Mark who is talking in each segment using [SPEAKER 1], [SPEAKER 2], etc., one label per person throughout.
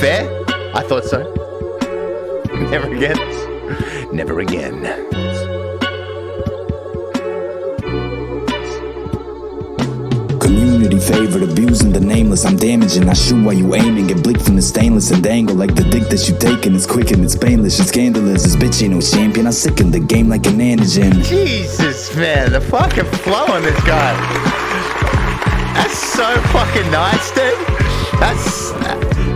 [SPEAKER 1] fair? I thought so. Never again. Never again.
[SPEAKER 2] Community favorite, abusing the nameless. I'm damaging, I shoot while you aiming. Get blicked from the stainless and dangle like the dick that you taking. It's quick and it's painless, it's scandalous. This bitch ain't no champion, I sicken the game like an antigen.
[SPEAKER 1] Jesus, man, the fucking flow on this guy. That's so fucking nice, dude.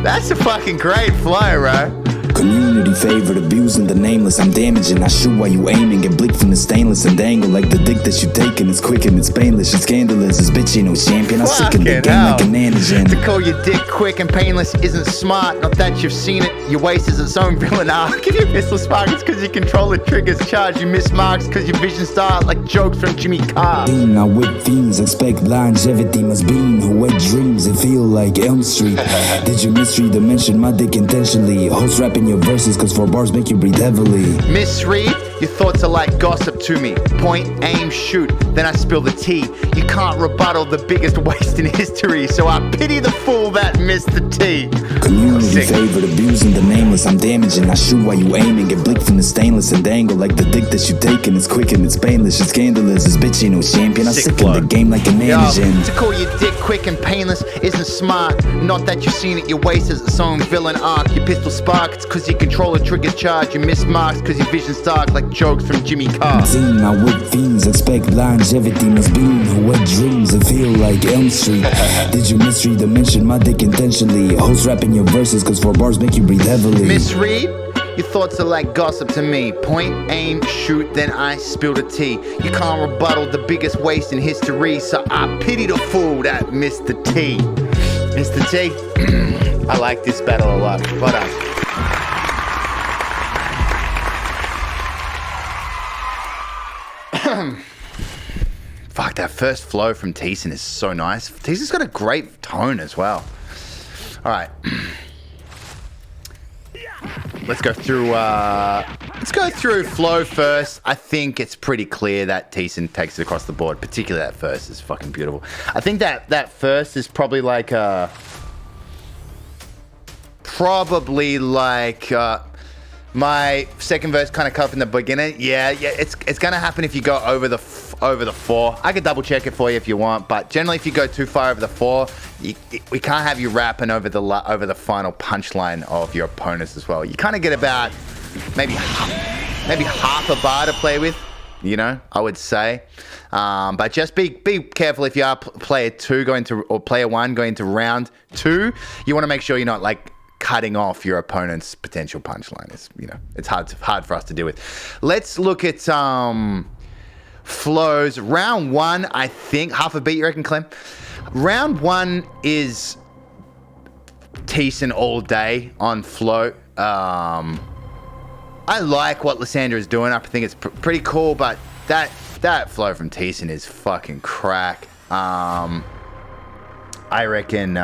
[SPEAKER 1] That's a fucking great flow, bro.
[SPEAKER 2] Community favorite, abusing the nameless. I'm damaging, I shoot while you aiming. Get blicked from the stainless and dangle like the dick that you taking. It's quick and it's painless, it's scandalous. This bitch ain't no champion, I sicken the game like an antigen.
[SPEAKER 1] To call your dick quick and painless isn't smart. Not that you've seen it, your waist is its own villain arc. Give your pistol spark, it's cause you control the trigger's charge. You miss marks cause your vision start like jokes from Jimmy Carr.
[SPEAKER 2] I whip fiends, expect longevity. Must be in who wet dreams that feel like Elm Street. Did you misread the mention my dick intentionally? Host rapping your verses cause 4 bars make you breathe heavily.
[SPEAKER 1] Misread? Your thoughts are like gossip to me. Point, aim, shoot, then I spill the tea. You can't rebuttal the biggest waste in history, so I pity the fool that missed the T.
[SPEAKER 2] Community favorite, abusing the nameless. I'm damaging, I shoot while you aiming. Get blicked from the stainless and dangle like the dick that you taking. It's quick and it's painless, it's scandalous. This bitch ain't no champion, I sicken the game like an antigen.
[SPEAKER 1] To call your dick quick and painless isn't smart. Not that you've seen it, your waist is its own villain arc. Your pistol spark, it's cause you control the trigger's charge. You miss marks cause your vision's dark like jokes from Jimmy Carr.
[SPEAKER 2] I whip fiends, expect longevity. Must be in who wet dreams that feel like Elm Street. Did you misread the mention my dick intentionally? Host rapping your verses cause 4 bars make you breathe heavily.
[SPEAKER 1] Misread? Your thoughts are like gossip to me. Point, aim, shoot, then I spill the tea. You can't rebuttal the biggest waste in history, so I pity the fool that missed the T. Mr. T, I like this battle a lot. Well done. Fuck, that first flow from TCIN is so nice. TCIN's got a great tone as well. All right. Let's go through flow first. I think it's pretty clear that TCIN takes it across the board, particularly that first is fucking beautiful. I think that first is probably like my second verse kind of cut from the beginning. Yeah, it's gonna happen if you go over the 4. I could double check it for you if you want, but generally if you go too far over the 4, we can't have you rapping over the final punchline of your opponents as well. You kind of get about maybe half a bar to play with, you know, I would say. But just be careful if you are player 1 going to round 2. You want to make sure you're not like cutting off your opponent's potential punchline. Is, you know, it's hard for us to deal with. Let's look at flows. Round 1, I think half a beat. You reckon, Clem? Round 1 is TCIN all day on flow. I like what Lissandra is doing. I think it's pretty cool, but that flow from TCIN is fucking crack. I reckon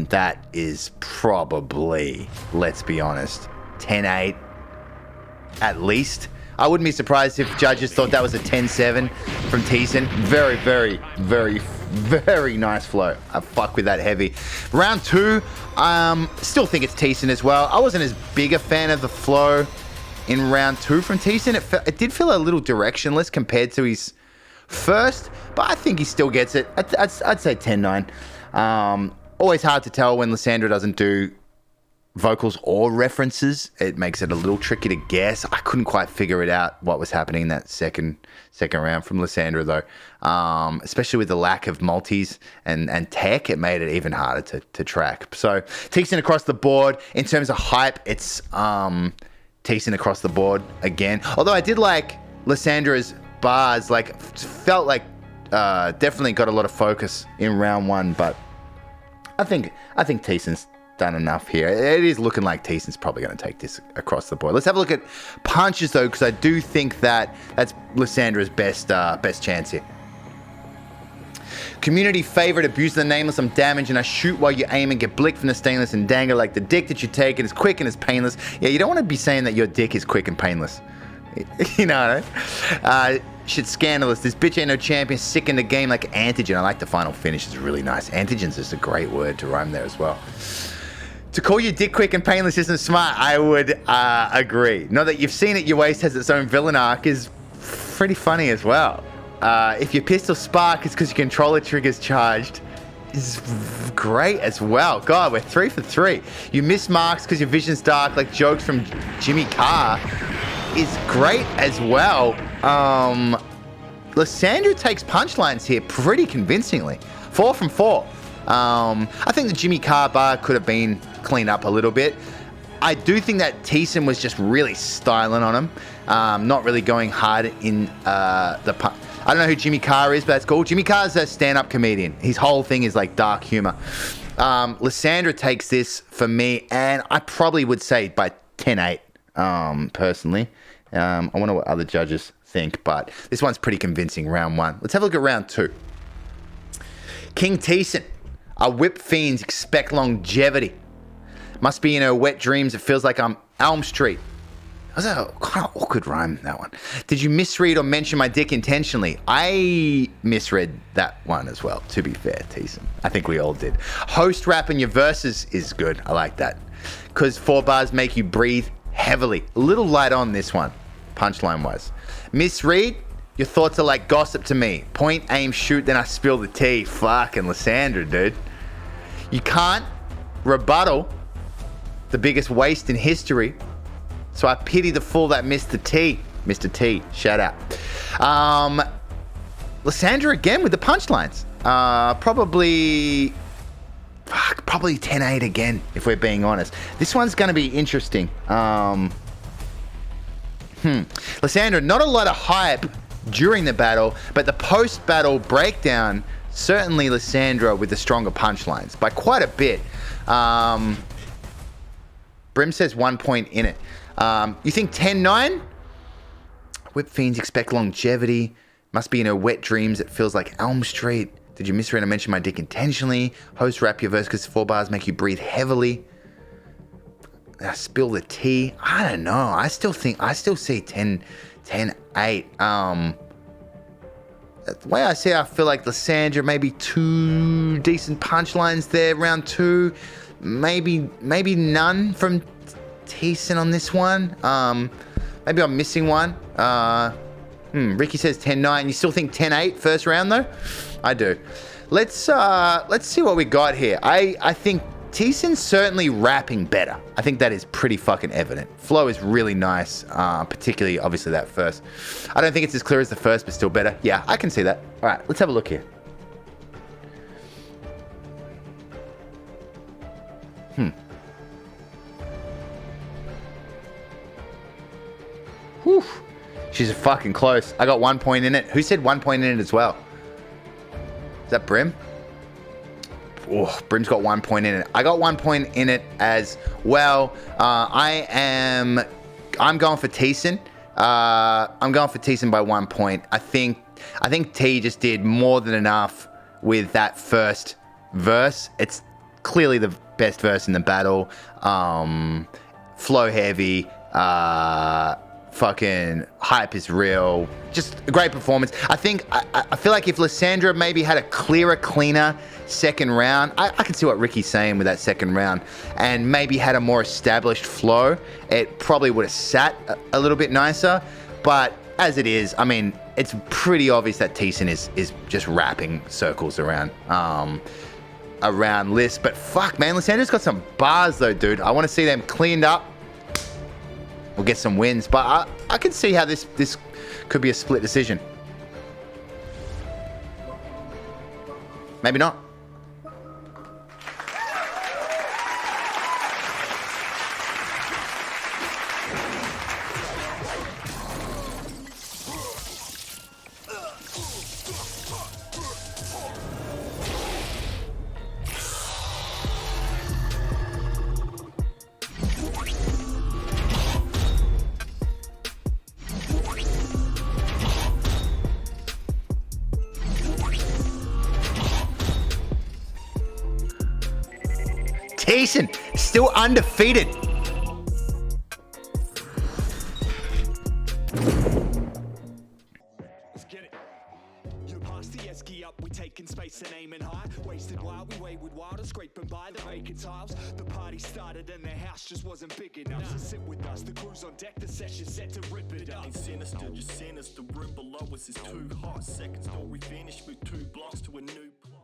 [SPEAKER 1] that is probably, let's be honest, 10-8 at least. I wouldn't be surprised if judges thought that was a 10-7 from TCIN. Very, very, very, very nice flow. I fuck with that heavy. Round 2, still think it's TCIN as well. I wasn't as big a fan of the flow in round 2 from TCIN. It did feel a little directionless compared to his first, but I think he still gets it. I'd say 10-9. Always hard to tell when Lissandra doesn't do vocals or references. It makes it a little tricky to guess. I couldn't quite figure it out what was happening in that second round from Lissandra though. Especially with the lack of multis and tech, it made it even harder to track. So TCIN across the board. In terms of hype, it's TCIN across the board again. Although I did like Lissandra's bars, like felt like definitely got a lot of focus in round 1, but I think TCIN's done enough here. It is looking like TCIN's probably going to take this across the board. Let's have a look at punches though, because I do think that's Lissandra's best chance here. Community favorite, abuse the nameless. I'm damaged and I shoot while you aim and get blicked from the stainless and dangle like the dick that you take. It is quick and it's painless. Yeah, you don't want to be saying that your dick is quick and painless. You know, shit scandalous. This bitch ain't no champion. Sick in the game like antigen. I like the final finish. It's really nice. Antigen's just a great word to rhyme there as well. To call you dick quick and painless isn't smart, I would agree. Not that you've seen it, your waist has its own villain arc is pretty funny as well. If your pistol spark is because your controller trigger's charged, is great as well. God, we're 3 for 3. You miss marks because your vision's dark, like jokes from Jimmy Carr, is great as well. Lissandra takes punchlines here pretty convincingly. 4 from 4. I think the Jimmy Carr bar could have been cleaned up a little bit. I do think that TCIN was just really styling on him. Not really going hard in the punch. I don't know who Jimmy Carr is, but that's cool. Jimmy Carr's a stand-up comedian. His whole thing is like dark humor. Lissandra takes this for me, and I probably would say by 10-8, personally. I wonder what other judges think, but this one's pretty convincing, round 1. Let's have a look at round 2. King TCIN. Our whip fiends expect longevity. Must be in her wet dreams. It feels like I'm Elm Street. That was a kind of awkward rhyme, that one. Did you misread or mention my dick intentionally? I misread that one as well, to be fair, TCIN. I think we all did. Host rap in your verses is good. I like that. Because 4 bars make you breathe heavily. A little light on this one, punchline-wise. Misread, your thoughts are like gossip to me. Point, aim, shoot, then I spill the tea. Fucking Lissandra, dude. You can't rebuttal the biggest waste in history. So I pity the fool that missed the T. Mr. T, shout out. Lissandra again with the punchlines. Probably 10-8 again, if we're being honest. This one's going to be interesting. Lissandra, not a lot of hype during the battle, but the post-battle breakdown, certainly Lissandra with the stronger punchlines by quite a bit. Brim says 1 point in it. You think 10-9? Whip fiends expect longevity. Must be in her wet dreams. It feels like Elm Street. Did you misread or mention my dick intentionally? Host rap your verse because 4 bars make you breathe heavily. Spill the tea. I don't know. I still see 10-8. The way I see it, I feel like Lissandra, maybe 2 decent punchlines there, round 2. Maybe none from TCIN on this one. Maybe I'm missing one. Ricky says 10-9. You still think 10-8 first round though? I do. Let's see what we got here. I think TCIN's certainly rapping better. I think that is pretty fucking evident. Flow is really nice, particularly obviously that first. I don't think it's as clear as the first, but still better. Yeah, I can see that. All right, let's have a look here. Whew. She's fucking close. I got 1 point in it. Who said 1 point in it as well? Is that Brim? Oh, Brim's got 1 point in it. I got 1 point in it as well. I'm going for TCIN. I'm going for TCIN by 1 point. I think T just did more than enough with that first verse. It's clearly the best verse in the battle. Flow heavy. Fucking hype is real. Just a great performance. I feel like if Lissandra maybe had a cleaner second round, I can see what Ricky's saying with that second round, and maybe had a more established flow, it probably would have sat a little bit nicer. But as it is, I mean, it's pretty obvious that TCIN is just wrapping circles around Liss. But fuck, man, Lissandra's got some bars though, dude. I want to see them cleaned up. We'll get some wins, but I can see how this could be a split decision. Maybe not. TCIN still undefeated.
[SPEAKER 3] You pass the esky up, we taking space and aiming high. Wasted while we wayward wild and scraping by the vacant tiles. The party started and the house just wasn't big enough. So sit with us, the crew's on deck, the session's set to rip it up.
[SPEAKER 4] Ain't sinister, just sinister. Room below us is too hot. Second story finished with 2 blocks to a new plot.